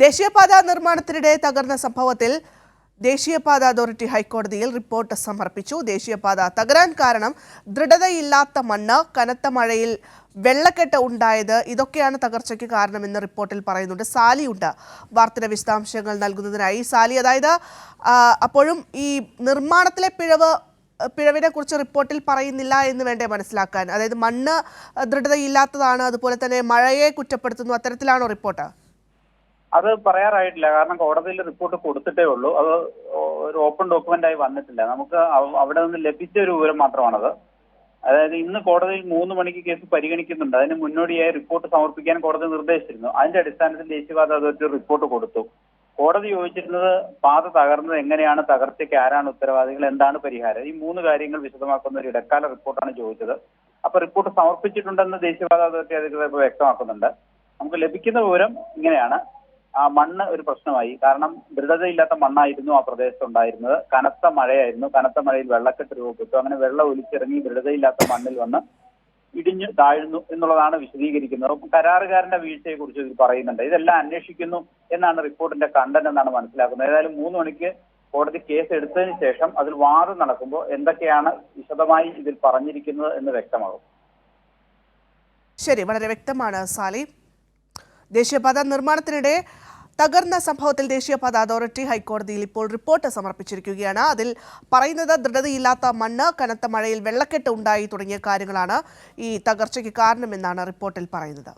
ദേശീയപാത നിർമ്മാണത്തിനിടെ തകർന്ന സംഭവത്തിൽ ദേശീയപാത അതോറിറ്റി ഹൈക്കോടതിയിൽ റിപ്പോർട്ട് സമർപ്പിച്ചു. ദേശീയപാത തകരാൻ കാരണം ദൃഢതയില്ലാത്ത മണ്ണ്, കനത്ത മഴയിൽ വെള്ളക്കെട്ട് ഉണ്ടായത്, ഇതൊക്കെയാണ് തകർച്ചയ്ക്ക് കാരണമെന്ന് റിപ്പോർട്ടിൽ പറയുന്നുണ്ട്. സാലിയുണ്ട് വാർത്തയുടെ വിശദാംശങ്ങൾ നൽകുന്നതിനായി. സാലി, അതായത് അപ്പോഴും ഈ നിർമ്മാണത്തിലെ പിഴവിനെ കുറിച്ച് റിപ്പോർട്ടിൽ പറയുന്നില്ല എന്ന് വേണ്ടേ മനസ്സിലാക്കാൻ? അതായത് മണ്ണ് ദൃഢതയില്ലാത്തതാണ്, അതുപോലെ തന്നെ മഴയെ കുറ്റപ്പെടുത്തുന്നു, അത്തരത്തിലാണോ റിപ്പോർട്ട്? അത് പറയാറായിട്ടില്ല. കാരണം കോടതിയിൽ റിപ്പോർട്ട് കൊടുത്തിട്ടേ ഉള്ളൂ. അത് ഒരു ഓപ്പൺ ഡോക്യുമെന്റ് ആയി വന്നിട്ടില്ല. നമുക്ക് അവിടെ നിന്ന് ലഭിച്ച ഒരു വിവരം മാത്രമാണത്. അതായത് ഇന്ന് കോടതിയിൽ 3 മണിക്ക് കേസ് പരിഗണിക്കുന്നുണ്ട്. അതിന് മുന്നോടിയായി റിപ്പോർട്ട് സമർപ്പിക്കാൻ കോടതി നിർദ്ദേശിച്ചിരുന്നു. അതിന്റെ അടിസ്ഥാനത്തിൽ ദേശീയപാത അതോറിറ്റി റിപ്പോർട്ട് കൊടുത്തു. കോടതി ചോദിച്ചിരുന്നത് പാത തകർന്നത് എങ്ങനെയാണ്, തകർച്ചയ്ക്ക് ആരാണ് ഉത്തരവാദികൾ, എന്താണ് പരിഹാരം, ഈ 3 കാര്യങ്ങൾ വിശദമാക്കുന്ന ഒരു ഇടക്കാല റിപ്പോർട്ടാണ് ചോദിച്ചത്. അപ്പൊ റിപ്പോർട്ട് സമർപ്പിച്ചിട്ടുണ്ടെന്ന് ദേശീയപാത അതോറിറ്റി അധികൃതർ വ്യക്തമാക്കുന്നുണ്ട്. നമുക്ക് ലഭിക്കുന്ന വിവരം ഇങ്ങനെയാണ്. ആ മണ്ണ് ഒരു പ്രശ്നമായി. കാരണം ദൃഢതയില്ലാത്ത മണ്ണായിരുന്നു ആ പ്രദേശത്ത് ഉണ്ടായിരുന്നത്. കനത്ത മഴയായിരുന്നു. കനത്ത മഴയിൽ വെള്ളക്കെട്ട് രൂപപ്പെട്ടു. അങ്ങനെ വെള്ളം ഒലിച്ചിറങ്ങി ദൃഢതയില്ലാത്ത മണ്ണിൽ വന്ന് ഇടിഞ്ഞു താഴ്ന്നു എന്നുള്ളതാണ് വിശദീകരിക്കുന്നത്. കരാറുകാരന്റെ വീഴ്ചയെ കുറിച്ച് ഇതിൽ പറയുന്നുണ്ട്. ഇതെല്ലാം അന്വേഷിക്കുന്നു എന്നാണ് റിപ്പോർട്ടിന്റെ കണ്ടന്റ് എന്നാണ് മനസ്സിലാക്കുന്നത്. ഏതായാലും 3 മണിക്ക് കോടതി കേസ് എടുത്തതിന് ശേഷം അതിൽ വാദം നടക്കുമ്പോൾ എന്തൊക്കെയാണ് വിശദമായി ഇതിൽ പറഞ്ഞിരിക്കുന്നത് എന്ന് വ്യക്തമാകും. ശരി, വളരെ വ്യക്തമാണ് സാലി. ദേശീയപാത നിർമ്മാണത്തിനിടെ തകർന്ന സംഭവത്തിൽ ദേശീയപാത അതോറിറ്റി ഹൈക്കോടതിയിൽ ഇപ്പോൾ റിപ്പോർട്ട് സമർപ്പിച്ചിരിക്കുകയാണ്. അതിൽ പറയുന്നത് ദൃഢതയില്ലാത്ത മണ്ണ്, കനത്ത മഴയിൽ വെള്ളക്കെട്ട് ഉണ്ടായി തുടങ്ങിയ കാര്യങ്ങളാണ് ഈ തകർച്ചയ്ക്ക് കാരണമെന്നാണ് റിപ്പോർട്ടിൽ പറയുന്നത്.